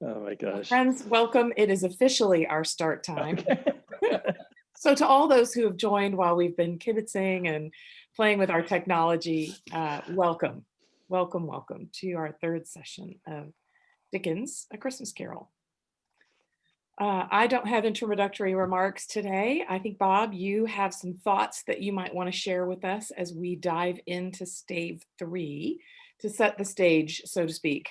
Oh my gosh. Friends, welcome. It is officially our start time. Okay. So to all those who have joined while we've been kibitzing and playing with our technology, welcome. Welcome, welcome to our third session of Dickens, A Christmas Carol. I don't have introductory remarks today. I think, Bob, you have some thoughts that you might want to share with us as we dive into stave 3 to set the stage, so to speak.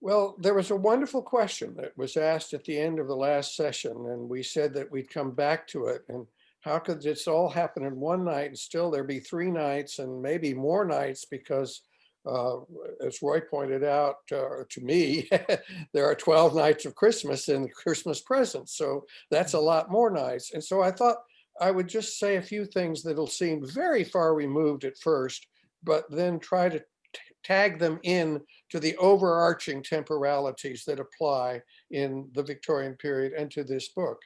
Well, there was a wonderful question that was asked at the end of the last session, and we said that we'd come back to it. And how could this all happen in one night and still there be 3 nights and maybe more nights? Because as Roy pointed out to me, there are 12 nights of Christmas and Christmas presents. So that's a lot more nights. And so I thought I would just say a few things that'll seem very far removed at first, but then try to tag them in to the overarching temporalities that apply in the Victorian period and to this book.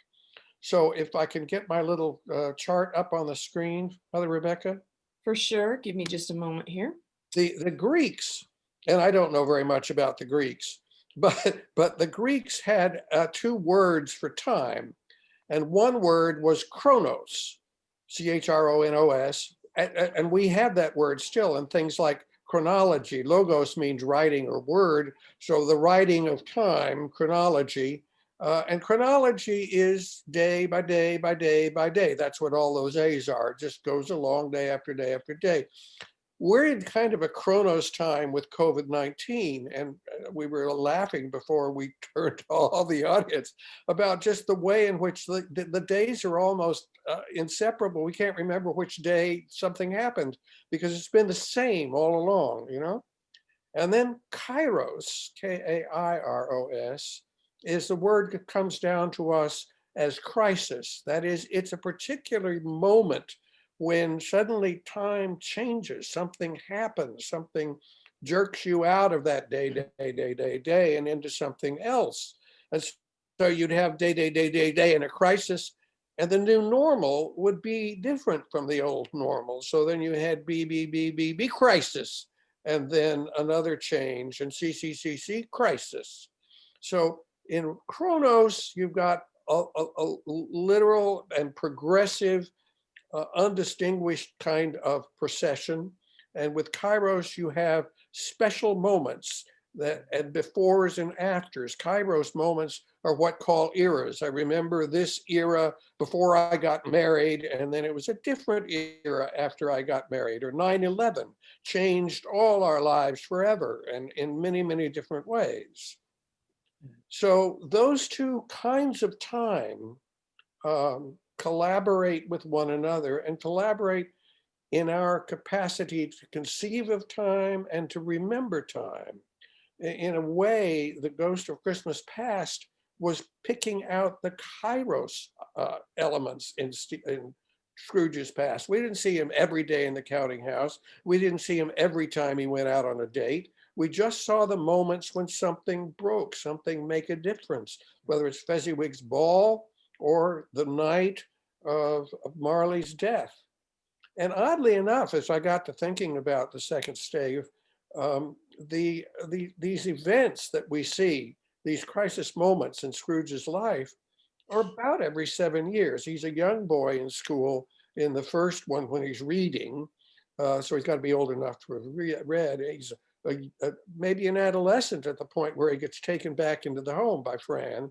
So if I can get my little chart up on the screen, Mother Rebecca. For sure. Give me just a moment here. The Greeks, and I don't know very much about the Greeks, but the Greeks had 2 words for time, and one word was chronos, chronos, and we have that word still in things like chronology. Logos means writing or word, so the writing of time, chronology, and chronology is day by day by day by day. That's what all those A's are. It just goes along day after day after day. We're in kind of a chronos time with COVID-19, and we were laughing before we turned to all the audience about just the way in which the days are almost inseparable. We can't remember which day something happened because it's been the same all along, you know? And then kairos, K-A-I-R-O-S, is the word that comes down to us as crisis. That is, it's a particular moment when suddenly time changes, something happens, something jerks you out of that day, and into something else. And so you'd have day, and a crisis, and the new normal would be different from the old normal. So then you had B crisis, and then another change, and C crisis. So in Chronos, you've got a literal and progressive undistinguished kind of procession. And with Kairos, you have special moments that and befores and afters. Kairos moments are what call eras. I remember this era before I got married, and then it was a different era after I got married, or 9/11 changed all our lives forever and in many, many different ways. So those 2 kinds of time collaborate with one another and collaborate in our capacity to conceive of time and to remember time. In a way, the Ghost of Christmas Past was picking out the kairos elements in Scrooge's past. We didn't see him every day in the counting house. We didn't see him every time he went out on a date. We just saw the moments when something broke, something make a difference, whether it's Fezziwig's ball or the night of Marley's death. And oddly enough, as I got to thinking about the second stave, these events that we see, these crisis moments in Scrooge's life, are about every 7 years. He's a young boy in school in the first one when he's reading, so he's got to be old enough to have read. He's maybe an adolescent at the point where he gets taken back into the home by Fran.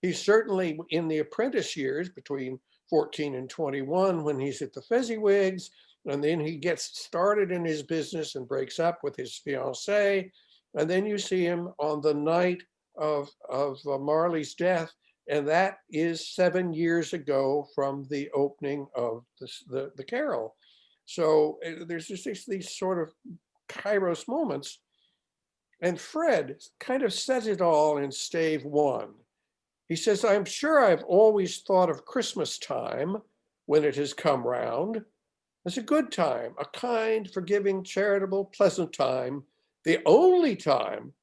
He's certainly in the apprentice years between 14 and 21 when he's at the Fezziwigs, and then he gets started in his business and breaks up with his fiancée. And then you see him on the night of Marley's death, and that is 7 years ago from the opening of the carol. So there's just these sort of kairos moments. And Fred kind of says it all in stave 1. He says, I'm sure I've always thought of Christmas time when it has come round as a good time, a kind, forgiving, charitable, pleasant time, the only time,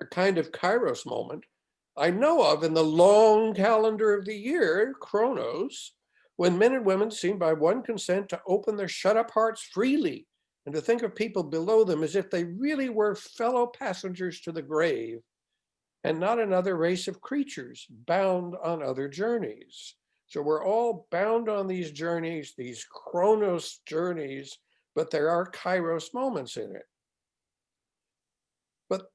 a kind of kairos moment I know of in the long calendar of the year, chronos, when men and women seem by one consent to open their shut-up hearts freely and to think of people below them as if they really were fellow passengers to the grave. and not another race of creatures bound on other journeys. So we're all bound on these journeys, these chronos journeys, but there are kairos moments in it. But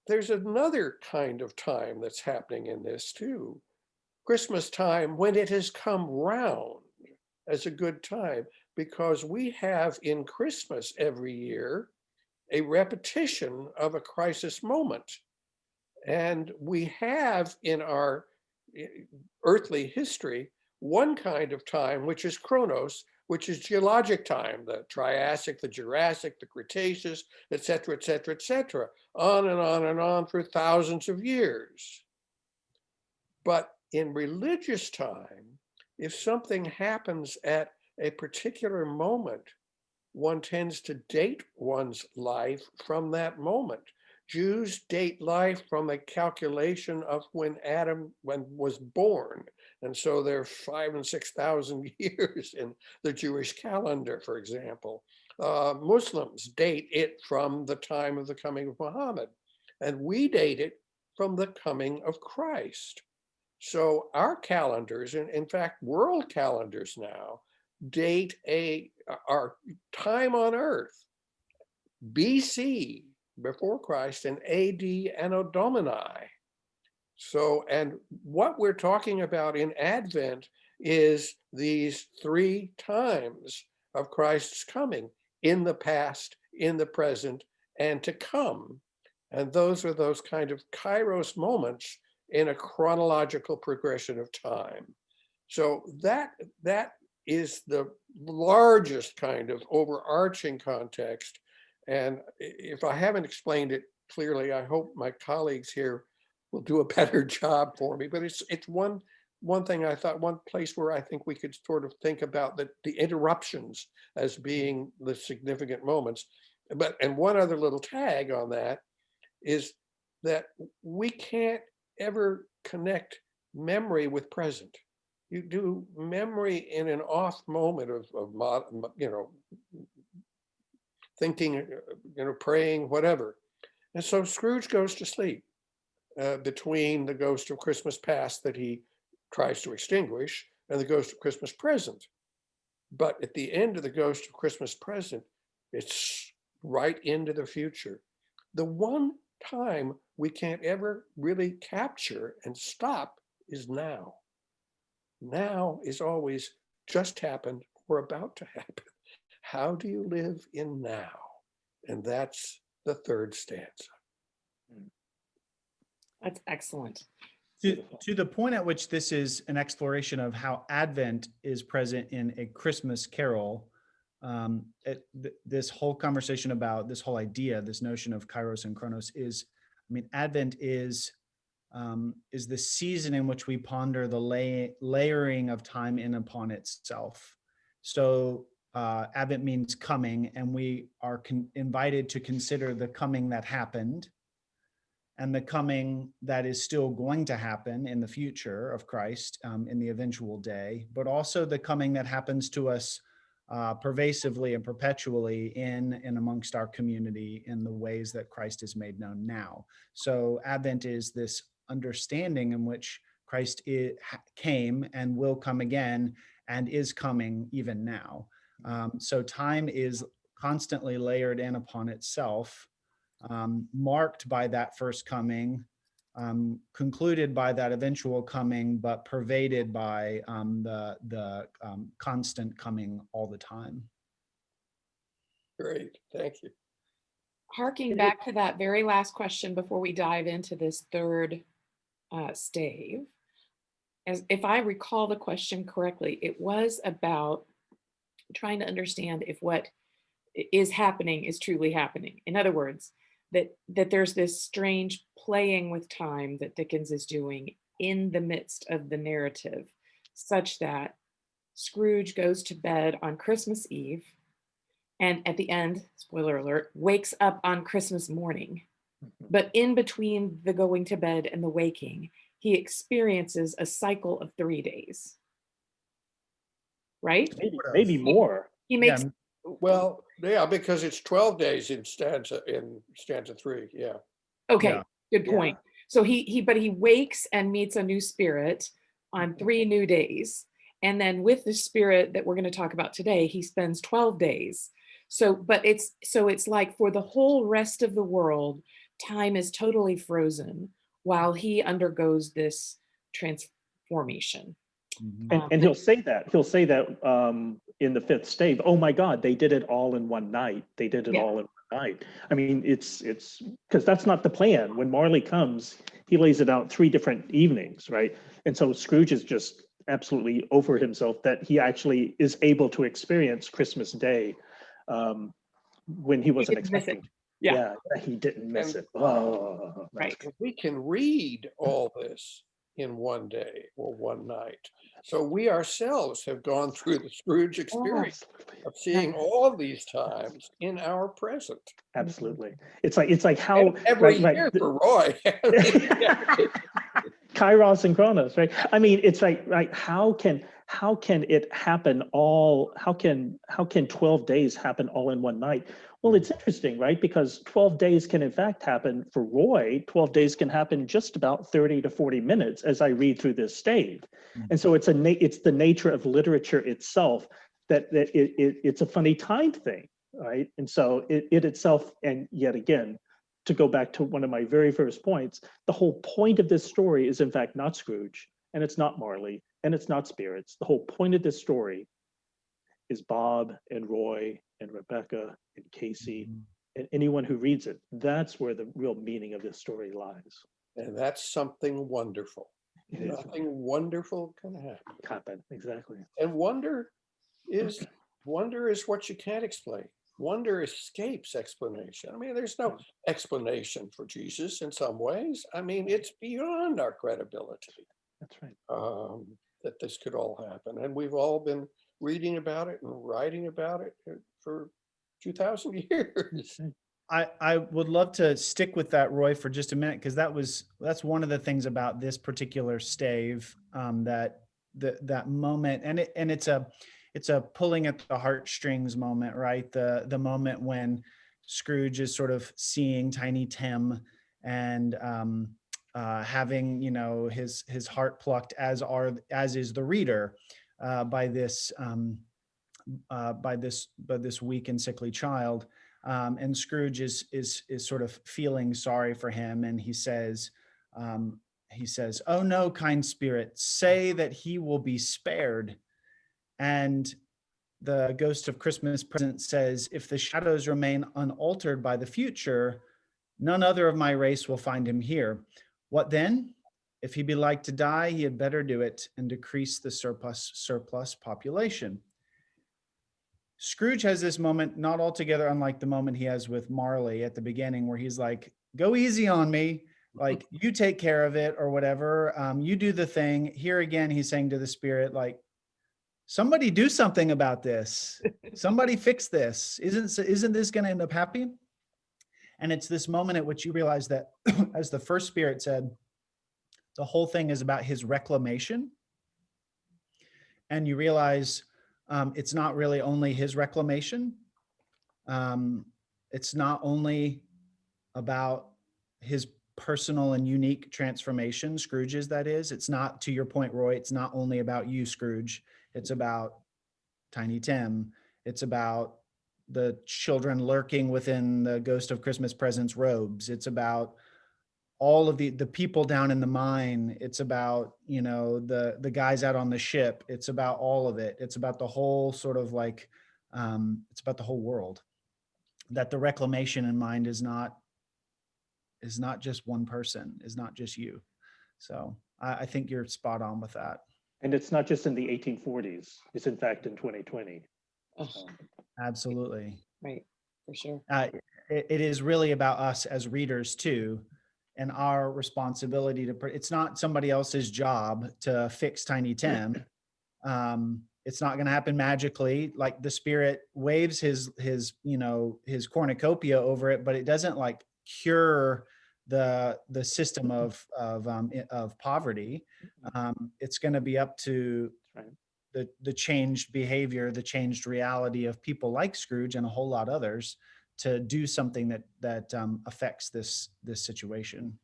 there's another kind of time that's happening in this too. Christmas time, when it has come round as a good time, because we have in Christmas every year a repetition of a crisis moment. And we have in our earthly history one kind of time, which is chronos, which is geologic time, the Triassic, the Jurassic, the Cretaceous, et cetera, et cetera, et cetera, on and on and on for thousands of years. But in religious time, if something happens at a particular moment, one tends to date one's life from that moment. Jews date life from a calculation of when Adam was born. And so there are 5,000 and 6,000 years in the Jewish calendar, for example. Muslims date it from the time of the coming of Muhammad. And we date it from the coming of Christ. So our calendars, and in fact, world calendars now, date our time on earth, BC, before Christ, and AD, Anno Domini. So, and what we're talking about in Advent is these three times of Christ's coming: in the past, in the present, and to come. And those are those kind of kairos moments in a chronological progression of time. So that is the largest kind of overarching context. And if I haven't explained it clearly, I hope my colleagues here will do a better job for me. But it's one thing I thought, one place where I think we could sort of think about the interruptions as being the significant moments. And one other little tag on that is that we can't ever connect memory with present. You do memory in an off moment of thinking, praying, whatever. And so Scrooge goes to sleep between the ghost of Christmas past that he tries to extinguish and the ghost of Christmas present. But at the end of the ghost of Christmas present, it's right into the future. The one time we can't ever really capture and stop is now. Now is always just happened or about to happen. How do you live in now? And that's the third stanza. That's excellent. To the point at which this is an exploration of how Advent is present in a Christmas carol, this whole conversation about this whole idea, this notion of kairos and chronos is, Advent is the season in which we ponder the layering of time in upon itself. So Advent means coming, and we are invited to consider the coming that happened and the coming that is still going to happen in the future of Christ in the eventual day, but also the coming that happens to us pervasively and perpetually in and amongst our community in the ways that Christ is made known now. So Advent is this understanding in which Christ came and will come again and is coming even now. So time is constantly layered in upon itself, marked by that first coming, concluded by that eventual coming, but pervaded by the constant coming all the time. Great, thank you. Harking back to that very last question before we dive into this third stave, as if I recall the question correctly, it was about trying to understand if what is happening is truly happening. In other words, that there's this strange playing with time that Dickens is doing in the midst of the narrative, such that Scrooge goes to bed on Christmas Eve, and at the end, spoiler alert, wakes up on Christmas morning. But in between the going to bed and the waking, he experiences a cycle of 3 days. Right? Maybe more. He makes Well, yeah, because it's 12 days in stanza 3. Yeah. okay, Yeah. good point. So but he wakes and meets a new spirit on 3 new days. And then with the spirit that we're going to talk about today, he spends 12 days. So it's like for the whole rest of the world, time is totally frozen while he undergoes this transformation. And he'll say that in the fifth stave. Oh my God, they did it all in one night. They did it all in one night. I mean, it's because that's not the plan. When Marley comes, he lays it out 3 different evenings, right? And so Scrooge is just absolutely over himself that he actually is able to experience Christmas Day when he wasn't expecting. Yeah, he didn't miss it. Oh, right. We can read all this in one day or one night. So we ourselves have gone through the Scrooge experience of seeing all these times in our present. Absolutely. It's like how every year for Roy. Kairos and Chronos, right? I mean, it's like, right, how can it happen all, how can 12 days happen all in one night? Well, it's interesting, right? Because 12 days can in fact happen for Roy, 12 days can happen just about 30 to 40 minutes as I read through this stave. And so it's the nature of literature itself that it's a funny time thing, right? And so it itself, and yet again, to go back to one of my very first points, the whole point of this story is in fact not Scrooge, and it's not Marley, and it's not spirits. The whole point of this story is Bob and Roy and Rebecca and Casey and anyone who reads it. That's where the real meaning of this story lies. And that's something wonderful. Nothing wonderful can happen. Exactly. And wonder is what you can't explain. Wonder escapes explanation. I mean, there's no explanation for Jesus in some ways. I mean, it's beyond our credibility. That's right. That this could all happen. And we've all been reading about it and writing about it for 2,000 years. I would love to stick with that, Roy, for just a minute, because that's one of the things about this particular stave, that moment, and it's a pulling at the heartstrings moment, right? The moment when Scrooge is sort of seeing Tiny Tim and having, his heart plucked, as is the reader, by this weak and sickly child. And Scrooge is sort of feeling sorry for him, and he says, "Oh no, kind spirit, say that he will be spared." And the ghost of Christmas present says, "If the shadows remain unaltered by the future, none other of my race will find him here. What then? If he be like to die, he had better do it and decrease the surplus population." Scrooge has this moment, not altogether unlike the moment he has with Marley at the beginning, where he's like, "Go easy on me. Like, you take care of it," or whatever. You do the thing. Here again, he's saying to the spirit, like, somebody do something about this. Somebody fix this. Isn't this going to end up happy? And it's this moment at which you realize that, as the first spirit said, the whole thing is about his reclamation. And you realize it's not really only his reclamation. It's not only about his personal and unique transformation, Scrooge's, that is. It's not, to your point, Roy, it's not only about you, Scrooge. It's about Tiny Tim. It's about the children lurking within the Ghost of Christmas Present's robes. It's about all of the people down in the mine. It's about, the guys out on the ship. It's about all of it. It's about the whole sort of like, it's about the whole world. That the reclamation in mind is not just one person, is not just you. So I think you're spot on with that. And it's not just in the 1840s. It's in fact in 2020. Absolutely. Right, for sure. It is really about us as readers too, and our responsibility to, it's not somebody else's job to fix Tiny Tim. It's not going to happen magically. Like, the spirit waves his cornucopia over it, but it doesn't like cure the system of poverty. It's going to be up to the changed behavior, the changed reality of people like Scrooge and a whole lot others to do something that affects this situation.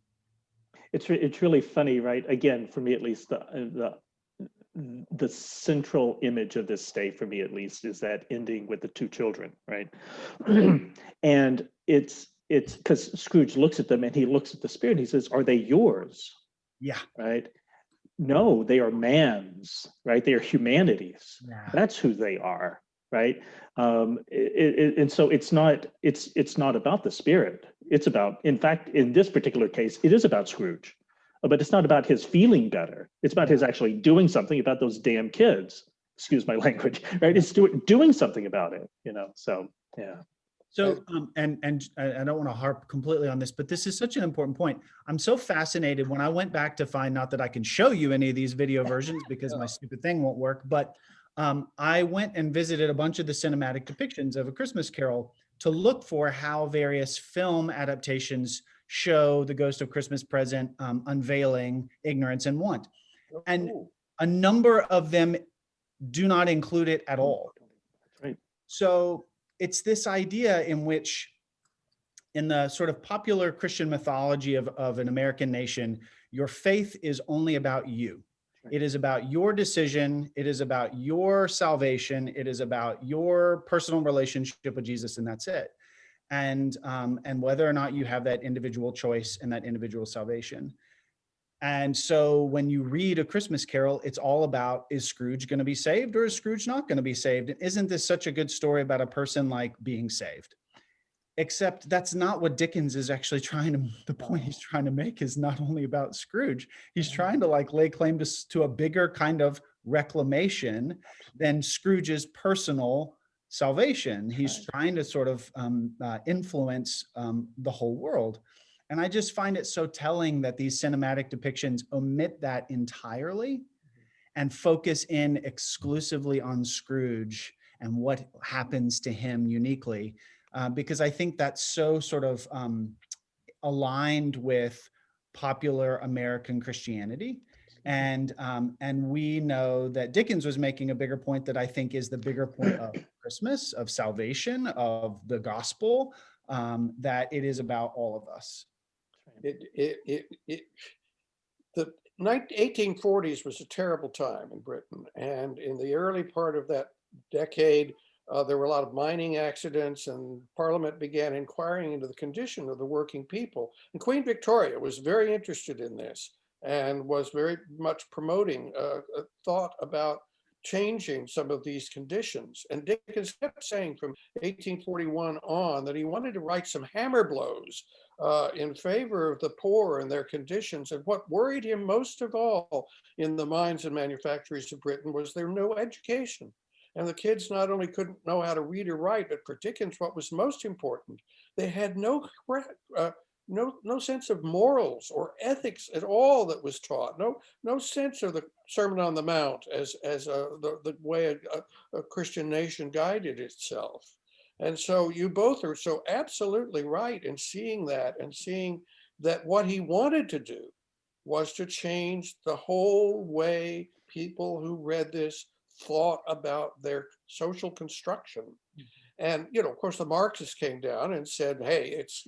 it's really funny, right? Again, for me at least, the central image of this stay, for me at least, is that ending with the two children, right? And it's because Scrooge looks at them and he looks at the spirit and he says, "Are they yours?" Yeah. Right? No, they are man's, right? They are humanity's. Yeah. That's who they are, right? And so it's not about the spirit. It's about, in fact, in this particular case, it is about Scrooge, but it's not about his feeling better. It's about his actually doing something about those damn kids. Excuse my language, right? It's doing something about it, you know. So yeah. So, and I don't want to harp completely on this, but this is such an important point. I'm so fascinated when I went back to find, not that I can show you any of these video versions because my stupid thing won't work, but I went and visited a bunch of the cinematic depictions of A Christmas Carol to look for how various film adaptations show the ghost of Christmas present, unveiling ignorance and want. And a number of them do not include it at all. Right. So it's this idea in which, in the sort of popular Christian mythology of an American nation, your faith is only about you. It is about your decision. It is about your salvation. It is about your personal relationship with Jesus, and that's it. And whether or not you have that individual choice and that individual salvation. And so when you read A Christmas Carol, it's all about, is Scrooge going to be saved or is Scrooge not going to be saved? And isn't this such a good story about a person like being saved? Except that's not what Dickens is actually trying to, the point he's trying to make is not only about Scrooge. He's trying to like lay claim to a bigger kind of reclamation than Scrooge's personal salvation. He's trying to sort of influence the whole world. And I just find it so telling that these cinematic depictions omit that entirely and focus in exclusively on Scrooge and what happens to him uniquely. Because I think that's so sort of aligned with popular American Christianity. And we know that Dickens was making a bigger point that I think is the bigger point of Christmas, of salvation, of the gospel, that it is about all of us. The 1840s was a terrible time in Britain, and in the early part of that decade, there were a lot of mining accidents, and Parliament began inquiring into the condition of the working people. And Queen Victoria was very interested in this and was very much promoting a thought about changing some of these conditions. And Dickens kept saying from 1841 on that he wanted to write some hammer blows in favor of the poor and their conditions. And what worried him most of all in the mines and manufactories of Britain was there no education. And the kids not only couldn't know how to read or write, but for Dickens, what was most important, they had no sense of morals or ethics at all that was taught. No sense of the Sermon on the Mount as the way a Christian nation guided itself. And so you both are so absolutely right in seeing that, and seeing that what he wanted to do was to change the whole way people who read this thought about their social construction. And, of course, the Marxists came down and said, hey, it's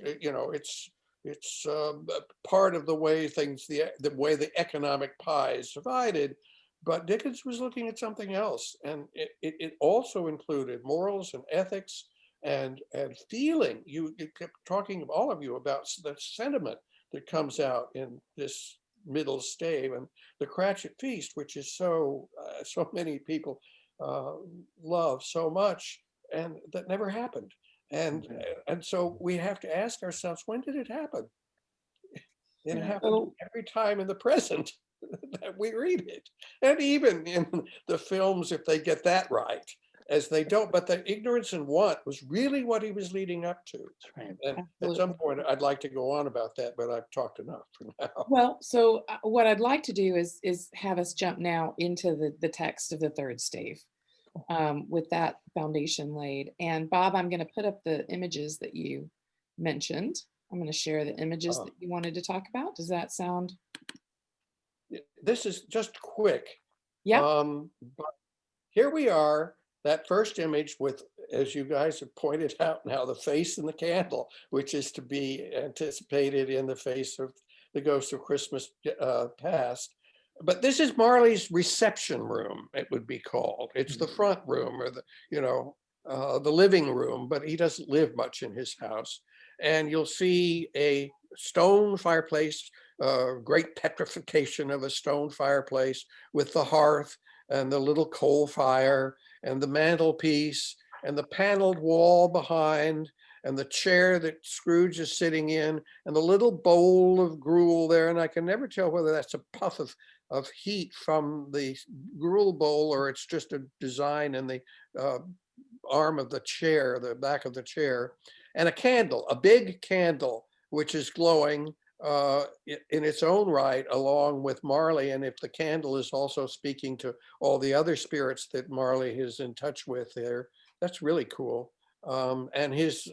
part of the way things, the way the economic pie is divided. But Dickens was looking at something else. And it also included morals and ethics and feeling. You kept talking, all of you, about the sentiment that comes out in this middle stave and the Cratchit Feast, which is so many people love so much, and that never happened. And so we have to ask ourselves, when did it happen? It happened every time in the present that we read it, and even in the films, if they get that right, as they don't. But the ignorance and want was really what he was leading up to. And at some point, I'd like to go on about that, but I've talked enough for now. Well, so what I'd like to do is have us jump now into the text of the third stave, with that foundation laid. And Bob, I'm going to put up the images that you mentioned. I'm going to share the images that you wanted to talk about. Does that sound? This is just quick. Yeah. But here we are. That first image with, as you guys have pointed out now, the face in the candle, which is to be anticipated in the face of the Ghost of Christmas Past. But this is Marley's reception room, it would be called. It's the front room, or the, the living room, but he doesn't live much in his house. And you'll see a stone fireplace, great petrification of a stone fireplace with the hearth and the little coal fire and the mantelpiece and the paneled wall behind and the chair that Scrooge is sitting in and the little bowl of gruel there. And I can never tell whether that's a puff of heat from the gruel bowl or it's just a design in the arm of the chair, the back of the chair, and a candle, a big candle, which is glowing in its own right, along with Marley. And if the candle is also speaking to all the other spirits that Marley is in touch with there, that's really cool. And his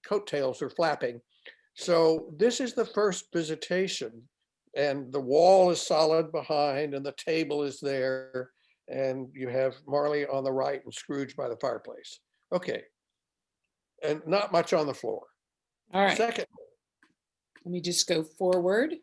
coattails are flapping. So this is the first visitation. And the wall is solid behind, and the table is there. And you have Marley on the right and Scrooge by the fireplace. Okay. And not much on the floor. All right. Second. Let me just go forward.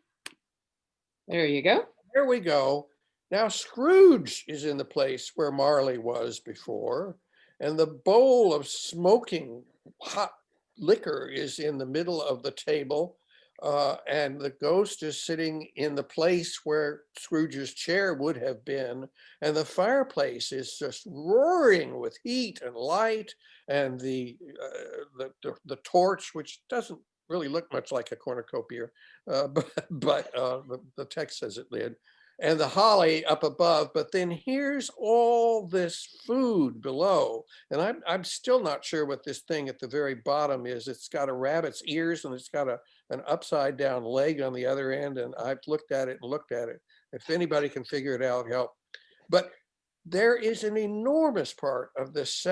There you go. There we go. Now Scrooge is in the place where Marley was before, and the bowl of smoking hot liquor is in the middle of the table, and the ghost is sitting in the place where Scrooge's chair would have been, and the fireplace is just roaring with heat and light, and the torch, which doesn't really look much like a cornucopia, but the text says it did, and the holly up above. But then here's all this food below, and I'm still not sure what this thing at the very bottom is. It's got a rabbit's ears and it's got an upside down leg on the other end, and I've looked at it and looked at it. If anybody can figure it out, help. But there is an enormous part of this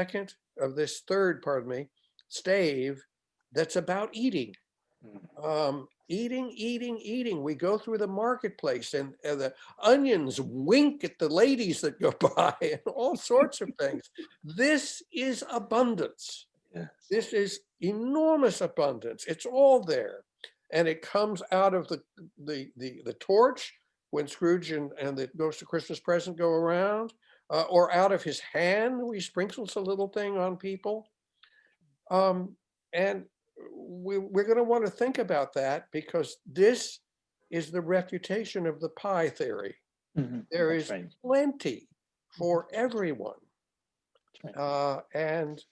third stave that's about eating. Eating. We go through the marketplace, and the onions wink at the ladies that go by, and all sorts of things. This is abundance. Yes. This is enormous abundance. It's all there, and it comes out of the torch when Scrooge and the Ghost of Christmas Present go around, or out of his hand. He sprinkles a little thing on people, and we're going to want to think about that, because this is the refutation of the pie theory. Mm-hmm. There is plenty for everyone, and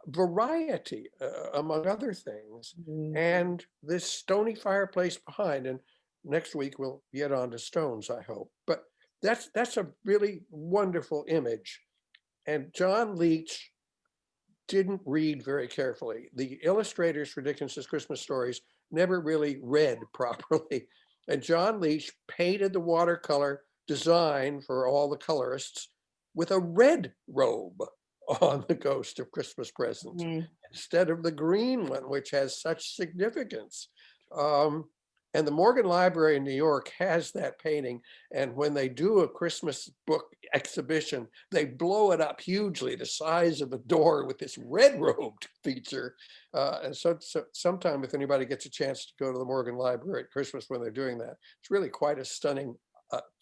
variety among other things, and this stony fireplace behind. And next week we'll get on to stones, I hope. But that's a really wonderful image. And John Leech didn't read very carefully. The illustrators for Dickens's Christmas stories never really read properly. And John Leech painted the watercolor design for all the colorists with a red robe on the Ghost of Christmas Present instead of the green one, which has such significance. And the Morgan Library in New York has that painting. And when they do a Christmas book exhibition, they blow it up hugely, the size of a door, with this red robed feature. And so sometime, if anybody gets a chance to go to the Morgan Library at Christmas when they're doing that, it's really quite a stunning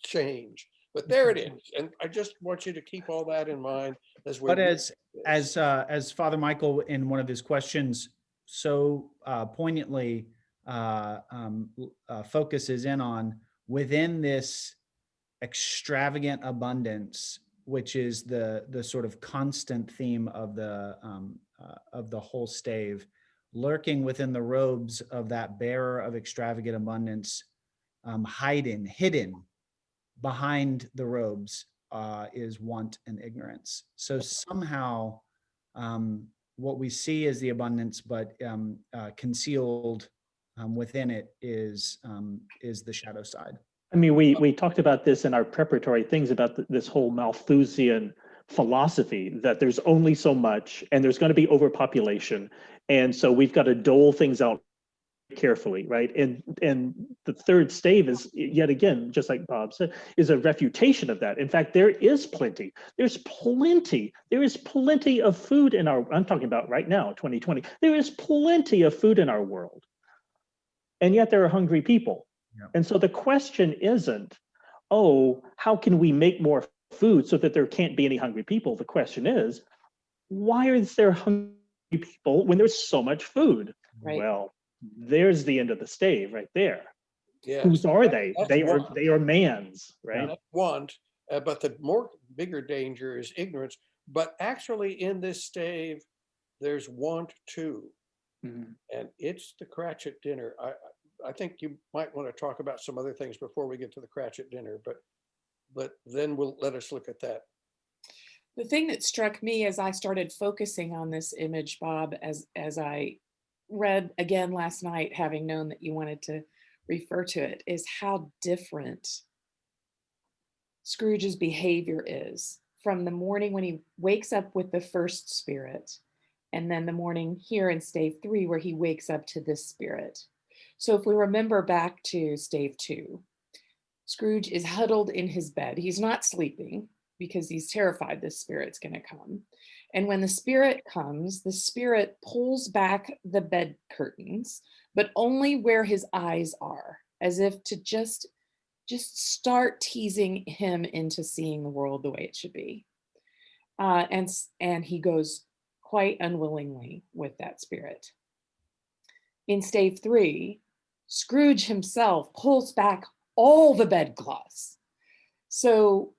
change. But there it is. And I just want you to keep all that in mind as we. But as Father Michael, in one of his questions so poignantly focuses in on, within this extravagant abundance, which is the sort of constant theme of the whole stave, lurking within the robes of that bearer of extravagant abundance, hidden behind the robes, is want and ignorance. So somehow what we see is the abundance, but concealed within it is the shadow side. I mean, we talked about this in our preparatory things about this whole Malthusian philosophy, that there's only so much and there's going to be overpopulation. And so we've got to dole things out carefully, right? And the third stave is, yet again, just like Bob said, is a refutation of that. In fact, there is plenty. There is plenty of food in I'm talking about right now, 2020. There is plenty of food in our world. And yet there are hungry people. Yeah. And so the question isn't, oh, how can we make more food so that there can't be any hungry people? The question is, why is there hungry people when there's so much food? Right. Well, there's the end of the stave right there. Yes. Whose are they? That's They want. are man's, right? That's want, but the bigger danger is ignorance. But actually, in this stave, there's want too, Mhm. and it's the Cratchit dinner. I think you might want to talk about some other things before we get to the Cratchit dinner, but then let us look at that. The thing that struck me as I started focusing on this image, Bob, as I read again last night, having known that you wanted to refer to it, is how different Scrooge's behavior is from the morning when he wakes up with the first spirit, and then the morning here in stave 3 where he wakes up to this spirit. So if we remember back to stave 2, Scrooge is huddled in his bed. He's not sleeping because he's terrified this spirit's going to come. And when the spirit comes, the spirit pulls back the bed curtains, but only where his eyes are, as if to just start teasing him into seeing the world the way it should be. And he goes quite unwillingly with that spirit. In stave 3, Scrooge himself pulls back all the bedclothes. So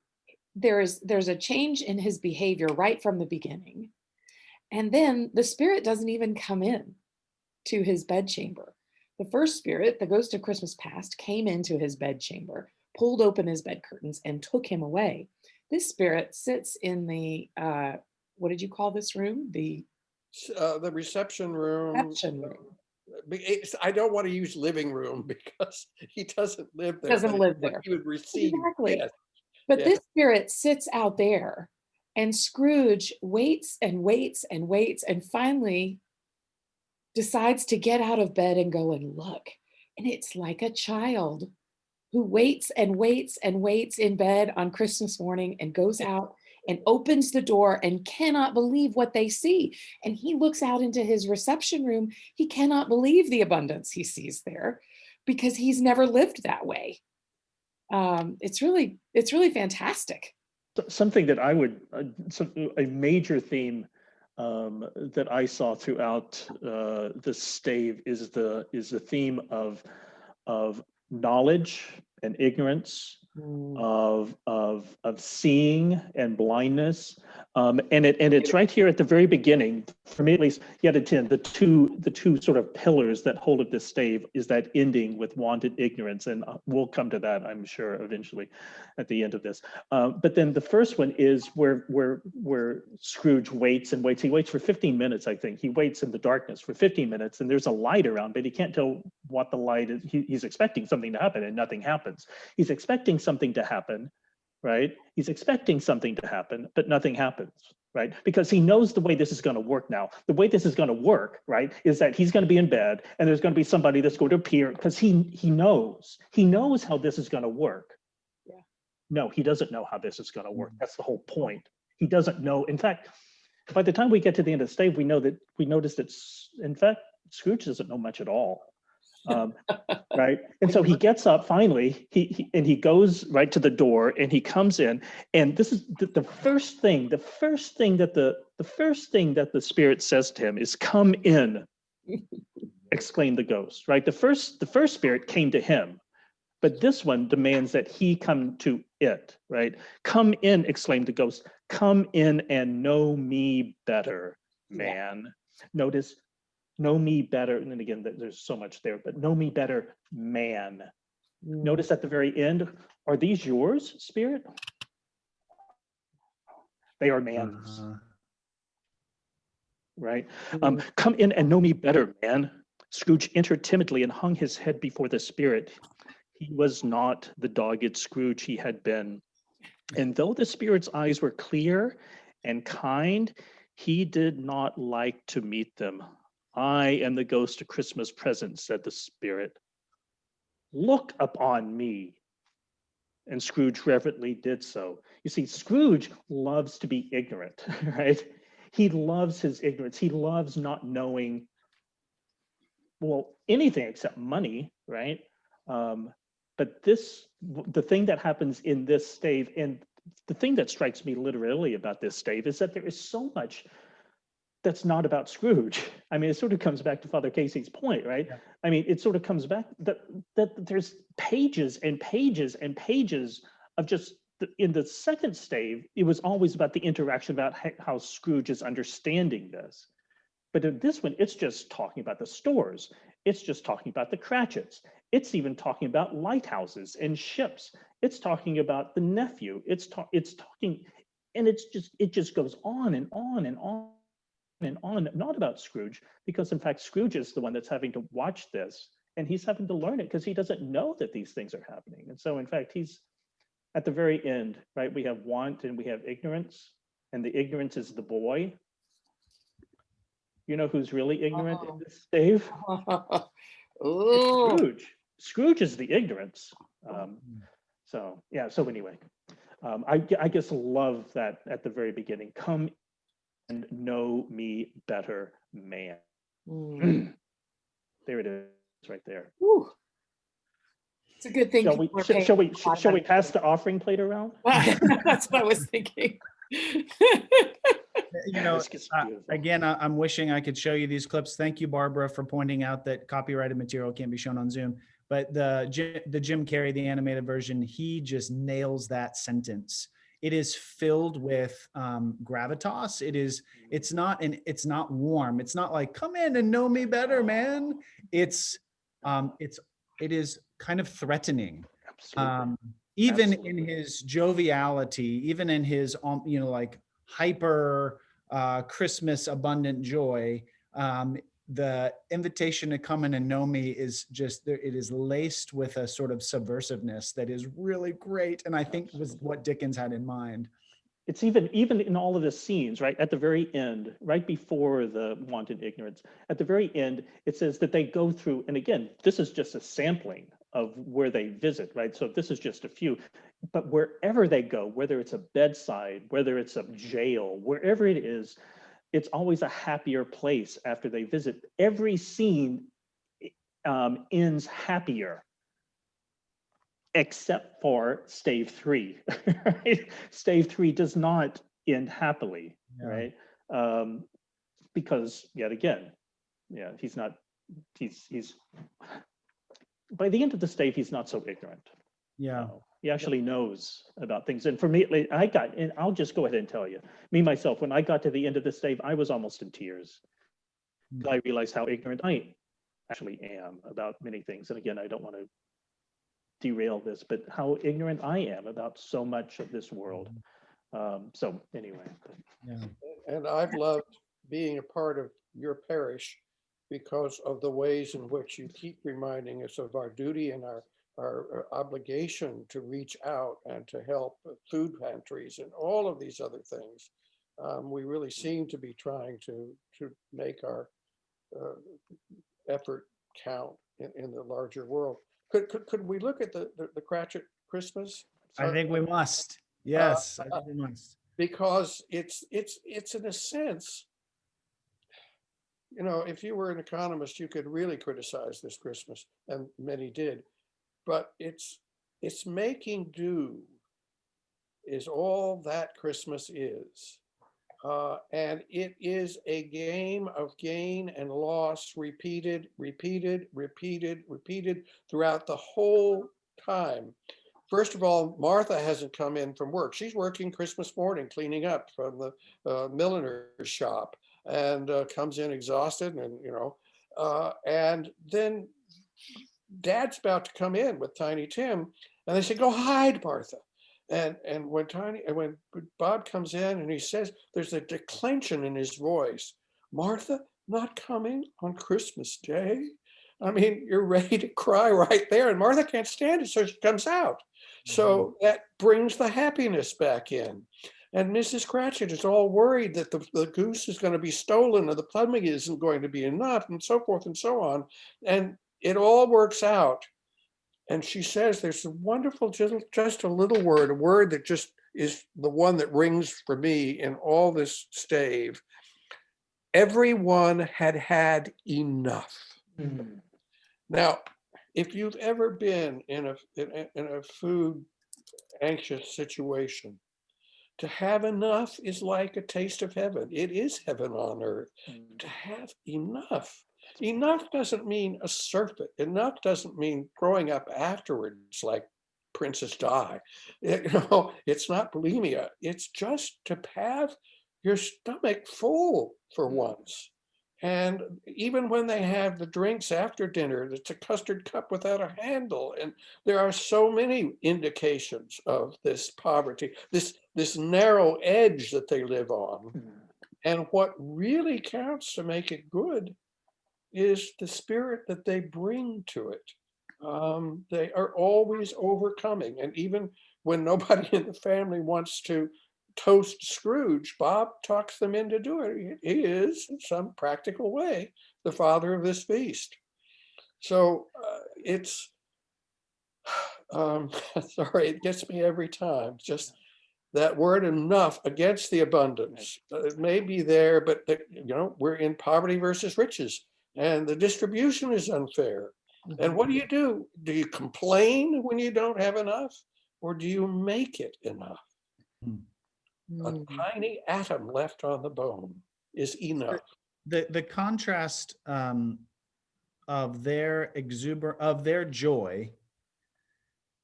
there's a change in his behavior right from the beginning. And then the spirit doesn't even come in to his bedchamber. The first spirit, the ghost of Christmas past, came into his bedchamber, pulled open his bed curtains, and took him away. This spirit sits in the, what did you call this room? The reception room. reception room. I don't want to use living room because he doesn't live there. Doesn't live there. He would receive. Exactly. Yes. But Yes. this spirit sits out there, and Scrooge waits and waits and waits, and finally decides to get out of bed and go and look. And it's like a child who waits and waits and waits in bed on Christmas morning and goes out and opens the door and cannot believe what they see. And he looks out into his reception room. He cannot believe the abundance he sees there because he's never lived that way. It's really fantastic. Something that I would, a major theme that I saw throughout the stave is the theme of knowledge and ignorance, of seeing and blindness, and it's right here at the very beginning. For me, at least, yet again, the two sort of pillars that hold up this stave is that ending with wanted ignorance, and we'll come to that, I'm sure, eventually, at the end of this. But then the first one is where Scrooge waits and waits. He waits for 15 minutes, I think. He waits in the darkness for 15 minutes, and there's a light around, but he can't tell what the light is. He's expecting something to happen, and nothing happens. He's expecting something to happen, right? He's expecting something to happen, but nothing happens, right? Because he knows the way this is going to work now. The way this is going to work, right, is that he's going to be in bed, and there's going to be somebody that's going to appear, because he knows how this is going to work. Yeah. No, he doesn't know how this is going to work. That's the whole point. He doesn't know. In fact, by the time we get to the end of the stave, we notice that, in fact, Scrooge doesn't know much at all. Right, and so he gets up finally. He goes right to the door, and he comes in, and this is the first thing. The first thing that the spirit says to him is, "Come in," exclaimed the ghost. Right, the first spirit came to him, but this one demands that he come to it. Right, "Come in," exclaimed the ghost. "Come in and know me better, man." Yeah. Notice. Know me better, and then again, there's so much there, but know me better, man. Notice at the very end, are these yours, spirit? They are man's. Right? Come in and know me better, man. Scrooge entered timidly and hung his head before the spirit. He was not the dogged Scrooge he had been. And though the spirit's eyes were clear and kind, he did not like to meet them. "I am the ghost of Christmas present," said the spirit. "Look upon me." And Scrooge reverently did so. You see, Scrooge loves to be ignorant, right? He loves his ignorance. He loves not knowing, well, anything except money, right? But the thing that happens in this stave, and the thing that strikes me literally about this stave is that there is so much that's not about Scrooge. I mean, it sort of comes back to Father Casey's point, right? Yeah. I mean, it sort of comes back that there's pages and pages and pages of just, in the second stave, it was always about the interaction about how Scrooge is understanding this. But in this one, it's just talking about the stores. It's just talking about the Cratchits. It's even talking about lighthouses and ships. It's talking about the nephew. It's talking, and it just goes on and on and on and on, not about Scrooge, because in fact, Scrooge is the one that's having to watch this, and he's having to learn it because he doesn't know that these things are happening. And so in fact, he's at the very end, right? We have want and we have ignorance, and the ignorance is the boy. You know who's really ignorant in this stave? Oh, Scrooge. Scrooge is the ignorance. So yeah, so anyway, I just love that at the very beginning, come and know me better, man. There it is, right there. Whew. It's a good thing. Shall we pass the offering plate around? That's what I was thinking. You know, This gets beautiful. again, I'm wishing I could show you these clips. Thank you, Barbara, for pointing out that copyrighted material can't be shown on Zoom. But the Jim Carrey, the animated version, he just nails that sentence. It is filled with gravitas. It's not warm. It's not like, come in and know me better, man. It is kind of threatening. Absolutely. Even Absolutely. in his joviality, even in his like hyper Christmas abundant joy, the invitation to come in and know me is just there. It is laced with a sort of subversiveness that is really great, and I think was what Dickens had in mind. It's even in all of the scenes, right at the very end, right before the wanton ignorance, at the very end, it says that they go through, and again, this is just a sampling of where they visit, right? So this is just a few, but wherever they go, whether it's a bedside, whether it's a jail, wherever it is, it's always a happier place after they visit. Every scene ends happier, except for stave 3. Right? Stave 3 does not end happily, Yeah. right? Because yet again, yeah, he's by the end of the stave, he's not so ignorant. Yeah. He actually knows about things. And for me, and I'll just go ahead and tell you, me, myself, when I got to the end of the stave, I was almost in tears. I realized how ignorant I actually am about many things. And again, I don't want to derail this, but how ignorant I am about so much of this world. So anyway. Yeah. And I've loved being a part of your parish because of the ways in which you keep reminding us of our duty and our obligation to reach out and to help food pantries and all of these other things. We really seem to be trying to make our effort count in the larger world. Could we look at the Cratchit Christmas? I think we must. Yes, I think we must. Because it's in a sense, you know, if you were an economist, you could really criticize this Christmas, and many did. But it's making do is all that Christmas is. And it is a game of gain and loss repeated throughout the whole time. First of all, Martha hasn't come in from work. She's working Christmas morning, cleaning up from the milliner's shop, and comes in exhausted, and and then Dad's about to come in with Tiny Tim, and they say, "Go hide, Martha." And when Bob comes in and he says, there's a declension in his voice. "Martha not coming on Christmas Day?" I mean, you're ready to cry right there, and Martha can't stand it, so she comes out. So that brings the happiness back in. And Mrs. Cratchit is all worried that the goose is going to be stolen, or the plumbing isn't going to be enough, and so forth and so on. And it all works out. And she says there's a wonderful, just a little word, a word that just is the one that rings for me in all this stave. Everyone had had enough. Mm. Now, if you've ever been in a food anxious situation, to have enough is like a taste of heaven. It is heaven on earth. To have enough. Enough doesn't mean a surfeit. Enough doesn't mean growing up afterwards like Princess Di. It's not bulimia. It's just to have your stomach full for once. And even when they have the drinks after dinner, it's a custard cup without a handle. And there are so many indications of this poverty, this narrow edge that they live on. And what really counts to make it good is the spirit that they bring to it. They are always overcoming. And even when nobody in the family wants to toast Scrooge, Bob talks them into doing it. He is, in some practical way, the father of this feast. So it's, sorry, it gets me every time. Just that word enough against the abundance. It may be there, but we're in poverty versus riches, and the distribution is unfair. And what do? Do you complain when you don't have enough, or do you make it enough? A tiny atom left on the bone is enough. The contrast of their of their joy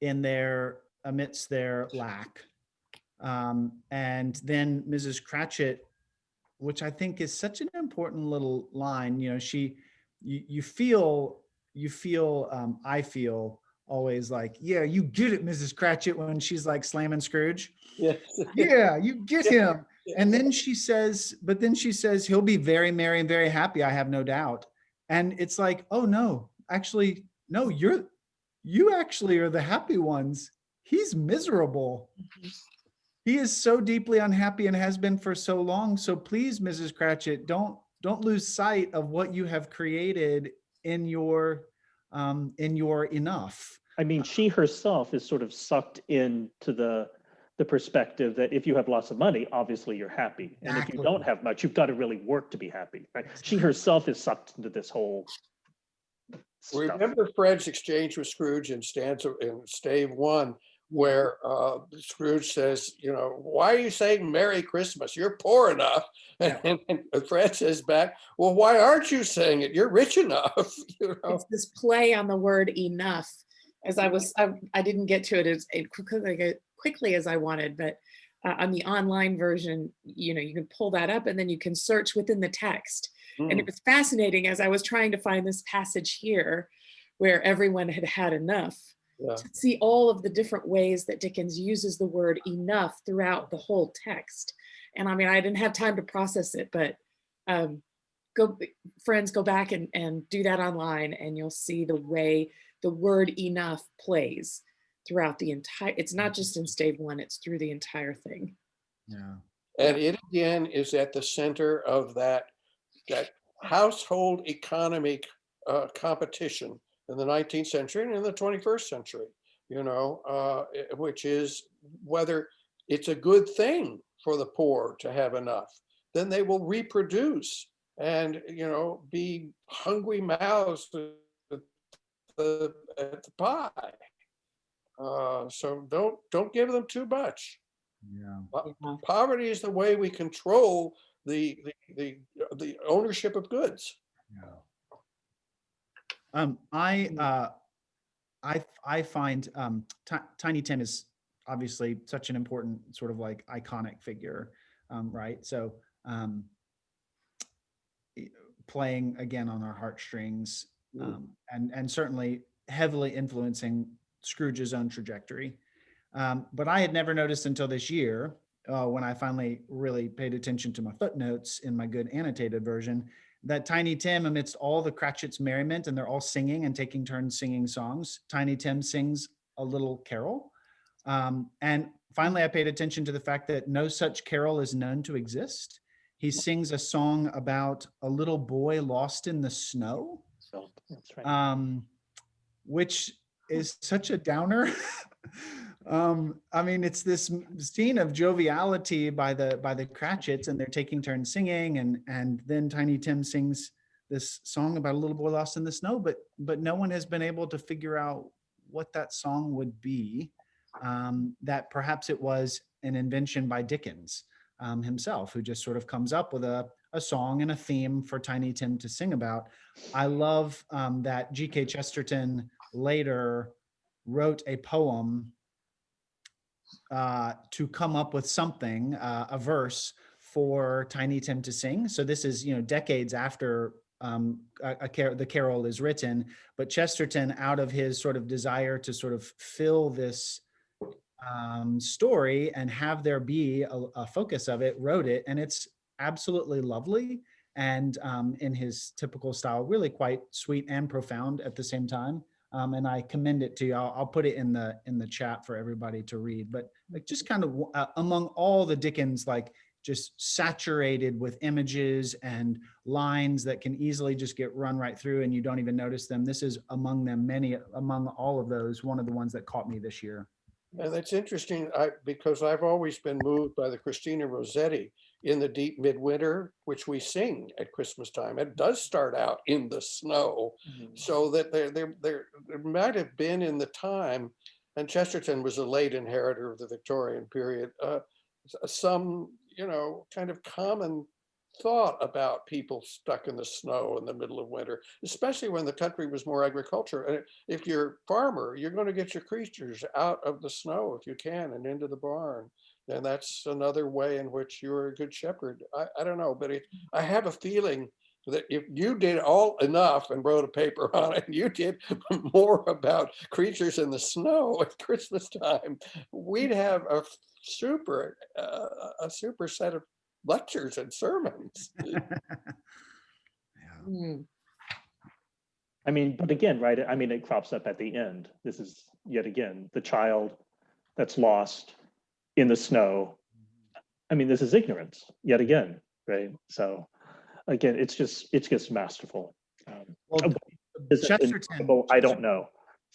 amidst their lack, and then Mrs. Cratchit, which I think is such an important little line. You feel I feel always like, yeah, you get it, Mrs. Cratchit, when she's like slamming Scrooge. Yes. Yeah, you get him. Yes. And then she says, he'll be very merry and very happy, I have no doubt. And it's like, oh no, actually, no, you actually are the happy ones. He's miserable. He is so deeply unhappy and has been for so long. So please, Mrs. Cratchit, don't lose sight of what you have created in your enough. I mean, she herself is sort of sucked into the perspective that if you have lots of money, obviously you're happy. And if you don't have much, you've got to really work to be happy, right? She herself is sucked into this whole stuff. Remember Fred's exchange with Scrooge in stave 1, where Scrooge says, why are you saying Merry Christmas? You're poor enough. Yeah. And Fred says back, well, why aren't you saying it? You're rich enough. It's this play on the word enough. As I didn't get to it as quickly as I wanted, but on the online version, you can pull that up and then you can search within the text. And it was fascinating as I was trying to find this passage here where everyone had had enough. Yeah. To see all of the different ways that Dickens uses the word enough throughout the whole text. And I mean, I didn't have time to process it, but go back and do that online and you'll see the way the word enough plays throughout the entire, it's not just in stave 1, it's through the entire thing. Yeah. And it again is at the center of that household economy competition in the 19th century and in the 21st century, which is whether it's a good thing for the poor to have enough. Then they will reproduce and, be hungry mouths at the pie. So don't give them too much. Yeah. Poverty is the way we control the ownership of goods. Yeah. I find Tiny Tim is obviously such an important sort of like iconic figure, right? So playing again on our heartstrings, and certainly heavily influencing Scrooge's own trajectory. But I had never noticed until this year, when I finally really paid attention to my footnotes in my good annotated version, that Tiny Tim, amidst all the Cratchit's merriment, and they're all singing and taking turns singing songs, Tiny Tim sings a little carol. And finally, I paid attention to the fact that no such carol is known to exist. He sings a song about a little boy lost in the snow. That's right. Which is such a downer. I mean, it's this scene of joviality by the Cratchits, and they're taking turns singing, and then Tiny Tim sings this song about a little boy lost in the snow, but no one has been able to figure out what that song would be. That perhaps it was an invention by Dickens himself, who just sort of comes up with a song and a theme for Tiny Tim to sing about. I love that G.K. Chesterton later wrote a poem to come up with something, a verse for Tiny Tim to sing. So this is, decades after the carol is written, but Chesterton, out of his sort of desire to sort of fill this story and have there be a focus of it, wrote it, and it's absolutely lovely. And in his typical style, really quite sweet and profound at the same time. And I commend it to you. I'll put it in the chat for everybody to read. But like just kind of among all the Dickens, like just saturated with images and lines that can easily just get run right through and you don't even notice them. This is among them, among all of those, one of the ones that caught me this year. And that's interesting because I've always been moved by the Christina Rossetti in the deep midwinter, which we sing at Christmas time. It does start out in the snow, so that there might have been in the time, and Chesterton was a late inheritor of the Victorian period, some, kind of common thought about people stuck in the snow in the middle of winter, especially when the country was more agricultural. And if you're a farmer, you're going to get your creatures out of the snow if you can and into the barn. And that's another way in which you're a good shepherd. I don't know, but I have a feeling that if you did all enough and wrote a paper on it, and you did more about creatures in the snow at Christmas time, we'd have a super set of lectures and sermons. Yeah. I mean, but again, right? I mean, it crops up at the end. This is yet again the child that's lost in the snow. I mean, this is ignorance yet again, right? So again, it's just masterful. Well, Chesterton, I don't know.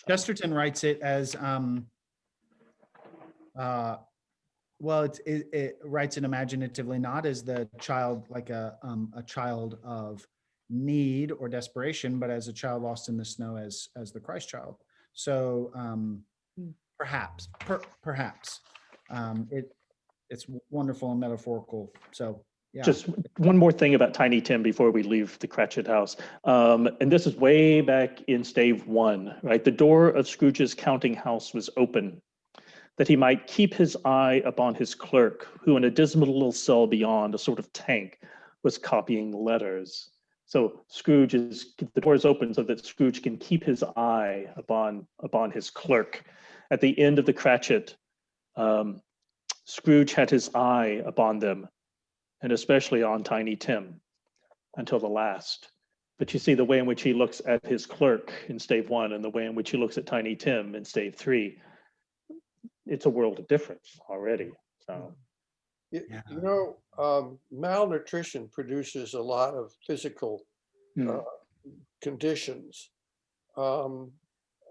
Chesterton writes it as well, it writes it imaginatively, not as the child, like a child of need or desperation, but as a child lost in the snow, as the Christ child. So perhaps it's wonderful and metaphorical. So yeah. Just one more thing about Tiny Tim before we leave the Cratchit house. And this is way back in stave 1, right? The door of Scrooge's counting house was open, that he might keep his eye upon his clerk, who in a dismal little cell beyond, a sort of tank, was copying letters. So the door is open so that Scrooge can keep his eye upon his clerk. At the end of the Cratchit, Scrooge had his eye upon them, and especially on Tiny Tim, until the last. But you see the way in which he looks at his clerk in stave 1 and the way in which he looks at Tiny Tim in stave 3, it's a world of difference already. So, malnutrition produces a lot of physical conditions.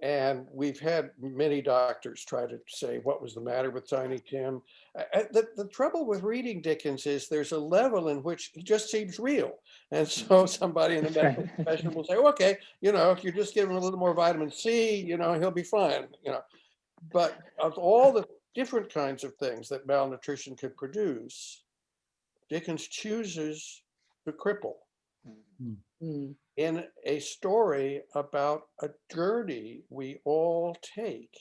And we've had many doctors try to say what was the matter with Tiny Tim. The trouble with reading Dickens is there's a level in which he just seems real. And so somebody in the medical profession will say, okay, if you just give him a little more vitamin C, he'll be fine. But of all the different kinds of things that malnutrition could produce, Dickens chooses the cripple in a story about a journey we all take.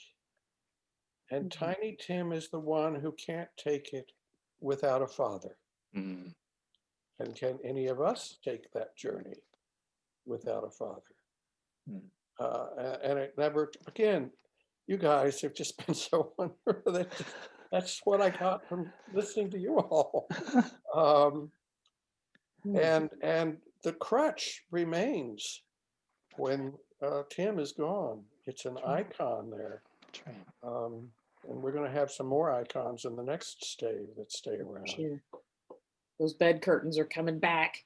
And Tiny Tim is the one who can't take it without a father. And can any of us take that journey without a father? And it never, again, you guys have just been so wonderful. That's what I got from listening to you all. And the crutch remains when Tim is gone. It's an icon there. And we're going to have some more icons in the next stave that stay around. Sure. Those bed curtains are coming back.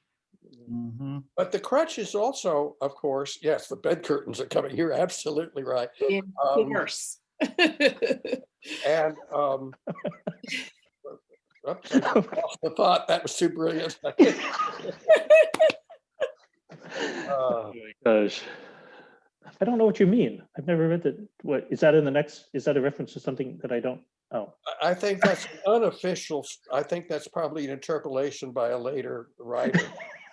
But the crutch is also, of course, yes, the bed curtains are coming. You're absolutely right. Of course. And oops, I lost the thought. That was too brilliant. Oh my gosh. I don't know what you mean. I've never read that. What is that in the next? Is that a reference to something that I don't? Oh, I think that's an unofficial, I think that's probably an interpolation by a later writer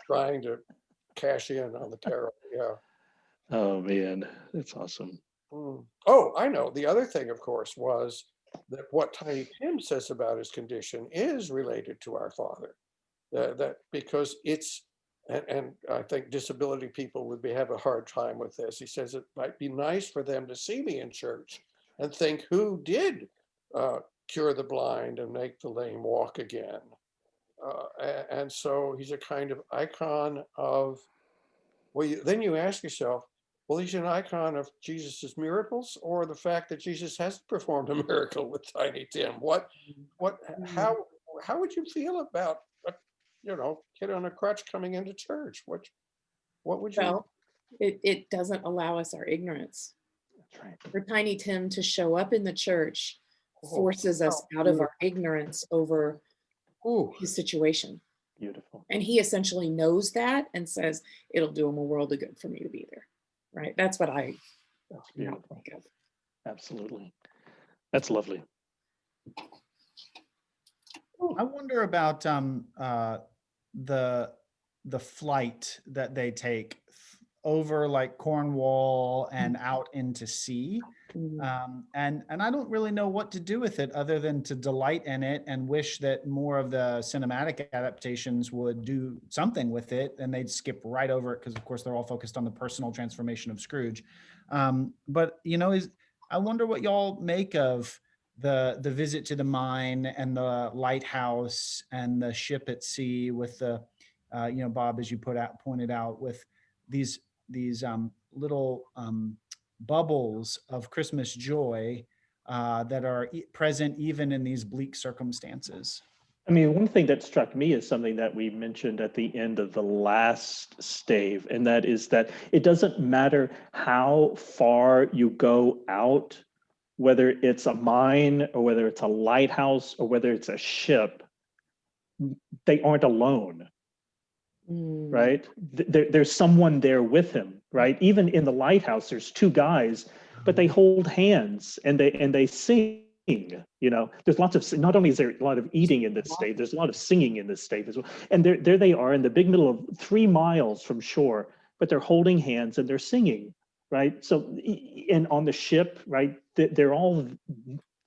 trying to cash in on the carol. Yeah. oh man, that's awesome. Mm. Oh, I know. The other thing, of course, was that what Tiny Tim says about his condition is related to our Father. That because it's, and I think disability people would have a hard time with this. He says it might be nice for them to see me in church and think, who did cure the blind and make the lame walk again? And so he's a kind of icon of, well, then you ask yourself, well, he's an icon of Jesus's miracles, or the fact that Jesus hasn't performed a miracle with Tiny Tim. What, how would you feel about a, kid on a crutch coming into church? What would you? Well, it doesn't allow us our ignorance. That's right. For Tiny Tim to show up in the church Oh, forces us out of our ignorance over Ooh, his situation. Beautiful. And he essentially knows that and says, it'll do him a world of good for me to be there. Right? That's what I That's beautiful. think of. Absolutely. That's lovely. I wonder about the flight that they take over like Cornwall and out into sea. And I don't really know what to do with it other than to delight in it and wish that more of the cinematic adaptations would do something with it, and they'd skip right over it because of course they're all focused on the personal transformation of Scrooge. But I wonder what y'all make of the visit to the mine and the lighthouse and the ship at sea with the Bob, as you pointed out, with these little bubbles of Christmas joy that are present even in these bleak circumstances. I mean, one thing that struck me is something that we mentioned at the end of the last stave, and that is that it doesn't matter how far you go out, whether it's a mine or whether it's a lighthouse or whether it's a ship, they aren't alone. Right? There's someone there with him, right? Even in the lighthouse, there's two guys, but they hold hands and they sing. There's lots of, not only is there a lot of eating in this stave, there's a lot of singing in this stave as well. And there they are in the big middle of 3 miles from shore, but they're holding hands and they're singing, right? So, and on the ship, right, they're all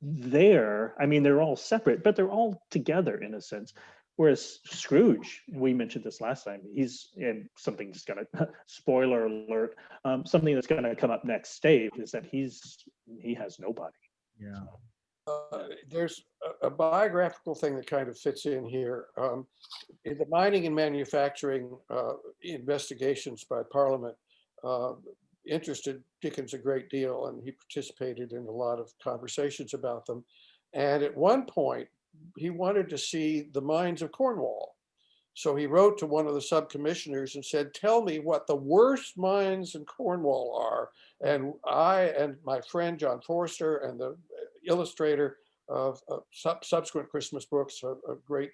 there. I mean, they're all separate, but they're all together in a sense. Whereas Scrooge, we mentioned this last time, he's, and something that's going to, spoiler alert, something that's going to come up next stave is that he has nobody. Yeah. There's a biographical thing that kind of fits in here. In the mining and manufacturing investigations by Parliament interested Dickens a great deal, and he participated in a lot of conversations about them. And at one point, he wanted to see the mines of Cornwall. So he wrote to one of the sub-commissioners and said, tell me what the worst mines in Cornwall are. And I and my friend John Forster and the illustrator of subsequent Christmas books, a great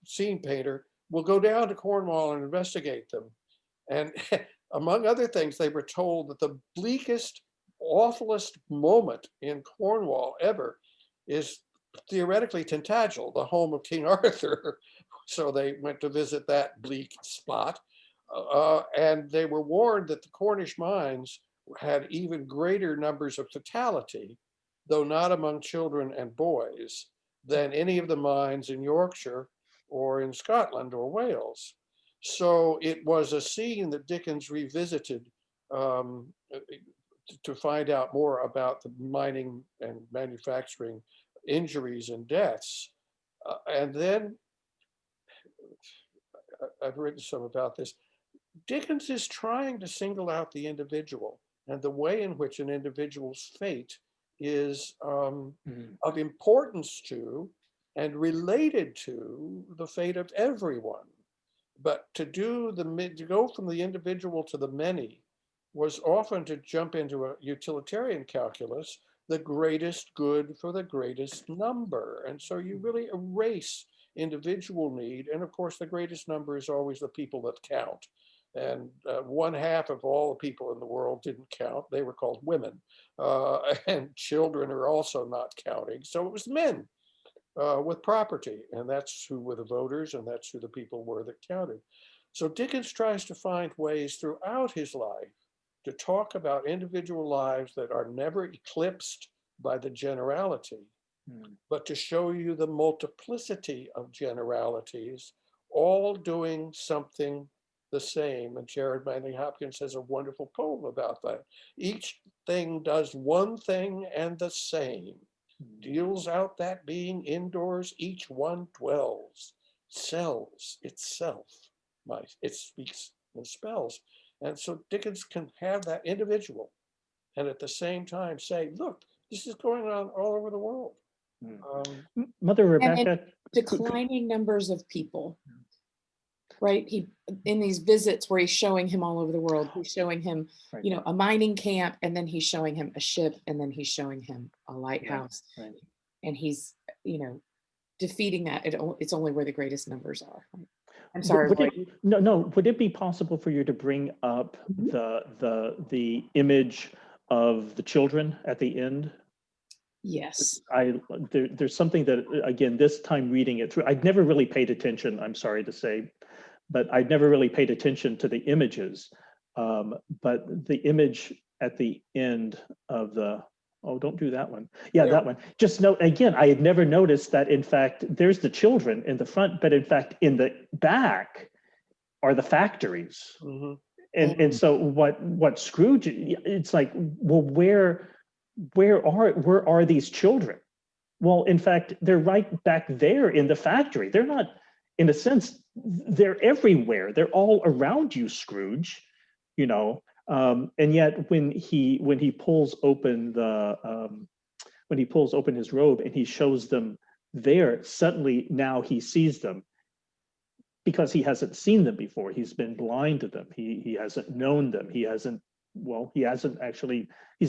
scene painter, will go down to Cornwall and investigate them. And among other things, they were told that the bleakest, awfulest moment in Cornwall ever is theoretically Tintagel, the home of King Arthur. So they went to visit that bleak spot. And they were warned that the Cornish mines had even greater numbers of fatality, though not among children and boys, than any of the mines in Yorkshire or in Scotland or Wales. So it was a scene that Dickens revisited to find out more about the mining and manufacturing injuries and deaths. And then, I've written some about this, Dickens is trying to single out the individual and the way in which an individual's fate is of importance to and related to the fate of everyone. But to go from the individual to the many was often to jump into a utilitarian calculus, the greatest good for the greatest number. And so you really erase individual need. And of course, the greatest number is always the people that count. And one half of all the people in the world didn't count. They were called women. And children are also not counting. So it was men with property. And that's who were the voters, and that's who the people were that counted. So Dickens tries to find ways throughout his life to talk about individual lives that are never eclipsed by the generality, but to show you the multiplicity of generalities, all doing something the same. And Jared Manley Hopkins has a wonderful poem about that. Each thing does one thing and the same, deals out that being indoors, each one dwells, sells itself, it speaks and spells. And so Dickens can have that individual and at the same time say, look, this is going on all over the world. Mother Rebecca. Declining numbers of people, right? He, in these visits where he's showing him all over the world, he's showing him, Right. you know, a mining camp, and then he's showing him a ship, and then he's showing him a lighthouse. Right. And he's, you know, defeating that. It's only where the greatest numbers are. Right? I'm sorry. Would it be possible for you to bring up the image of the children at the end? Yes. There's something that, again, this time reading it through, I'd never really paid attention, I'm sorry to say, but I'd never really paid attention to the images. But the image at the end of the, oh, don't do that one. Yeah, that one. Just note, again, I had never noticed that, in fact, there's the children in the front, but in fact, in the back are the factories. And so what Scrooge, it's like, well, where are these children? Well, in fact, they're right back there in the factory. They're not, in a sense, they're everywhere. They're all around you, Scrooge, you know. And yet when he pulls open his robe and he shows them there, suddenly now he sees them, because he hasn't seen them before. He's been blind to them. He hasn't known them. He's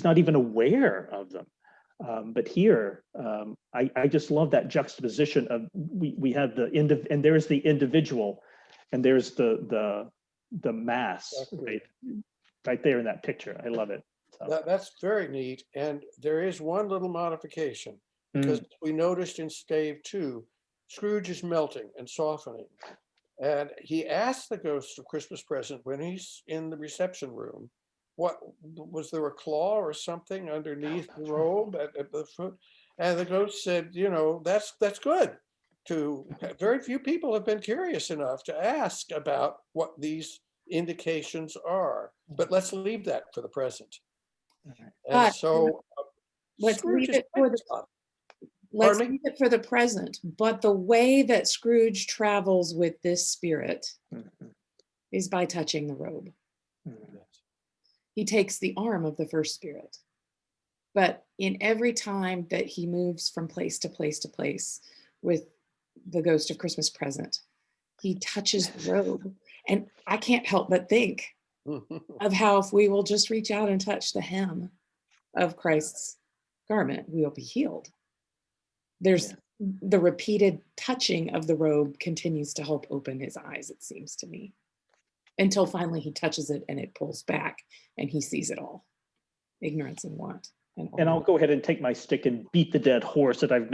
not even aware of them. But here, I just love that juxtaposition of we have the and there's the individual, and there's the mass, right there in that picture. I love it. So. That's very neat. And there is one little modification, because we noticed in stave 2, Scrooge is melting and softening. And he asked the ghost of Christmas Present when he's in the reception room, what was there, a claw or something underneath the robe at the foot? And the ghost said, you know, that's good. Very few people have been curious enough to ask about what these indications are. But let's leave that for the present. And so let's leave it for the present. But the way that Scrooge travels with this spirit is by touching the robe. He takes the arm of the first spirit. But in every time that he moves from place to place to place with the ghost of Christmas Present, he touches the robe. And I can't help but think of how if we will just reach out and touch the hem of Christ's garment, we will be healed. There's the repeated touching of the robe continues to help open his eyes, it seems to me, until finally he touches it and it pulls back and he sees it all. Ignorance and want. And I'll go ahead and take my stick and beat the dead horse that I've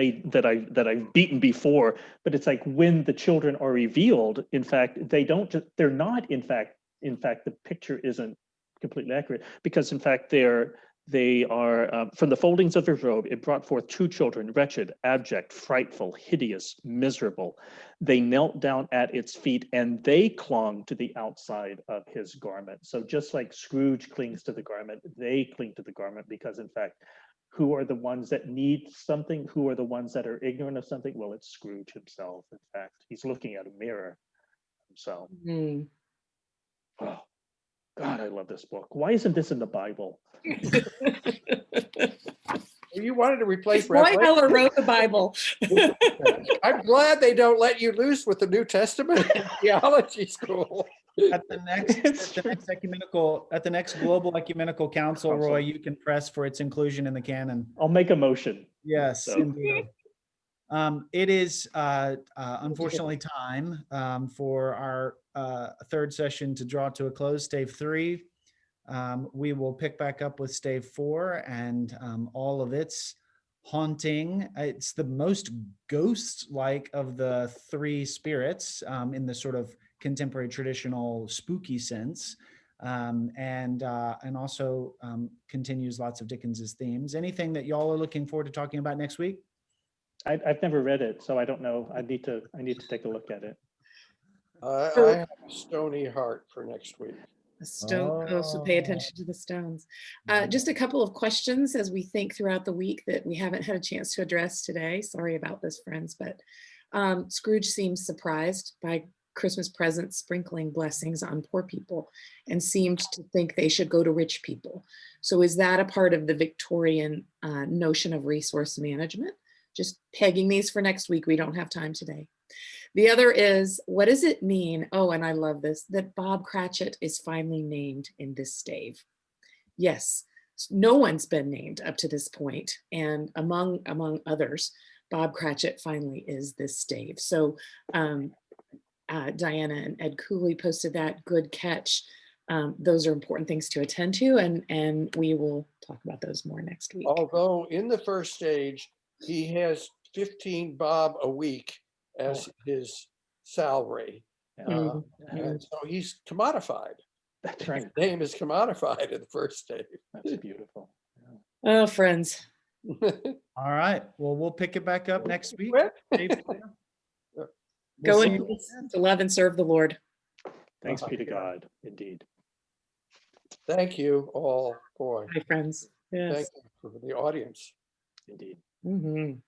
beaten before. But it's like when the children are revealed, in fact, they're not, in fact, the picture isn't completely accurate, because in fact they are from the foldings of his robe, it brought forth 2 children, wretched, abject, frightful, hideous, miserable. They knelt down at its feet and they clung to the outside of his garment. So just like Scrooge clings to the garment, they cling to the garment, because in fact, who are the ones that need something? Who are the ones that are ignorant of something? Well, it's Scrooge himself. In fact, he's looking at a mirror himself. Oh, God, I love this book. Why isn't this in the Bible? You wanted to replace Roy Heller wrote the Bible. I'm glad they don't let you loose with the New Testament in theology school. At the next Global Ecumenical Council, Roy, you can press for its inclusion in the canon. I'll make a motion. Yes, indeed. It is unfortunately time for our a third session to draw to a close, stave 3. We will pick back up with stave 4 and all of its haunting. It's the most ghost-like of the 3 spirits in the sort of contemporary traditional spooky sense, and also continues lots of Dickens's themes. Anything that y'all are looking forward to talking about next week? I've never read it, so I don't know. I need to take a look at it. I have a stony heart for next week. A stone. Oh, so pay attention to the stones. Just a couple of questions as we think throughout the week that we haven't had a chance to address today. Sorry about this, friends, but Scrooge seems surprised by Christmas presents sprinkling blessings on poor people and seemed to think they should go to rich people. So is that a part of the Victorian notion of resource management? Just pegging these for next week. We don't have time today. The other is, what does it mean? Oh, and I love this, that Bob Cratchit is finally named in this stave. Yes, no one's been named up to this point. And among others, Bob Cratchit finally is this stave. So Diana and Ed Cooley posted that. Good catch. Those are important things to attend to, and we will talk about those more next week. Although in the first stage, he has 15 bob a week as his salary. Yeah. And so he's commodified. That's right. His name is commodified in the first stage. That's beautiful. Oh, friends. All right. Well, we'll pick it back up next week. Go in peace to love and serve the Lord. Thanks be to God, indeed. Thank you all, boy. Hi, friends. Yes. Thank you for the audience. Indeed. Mhm.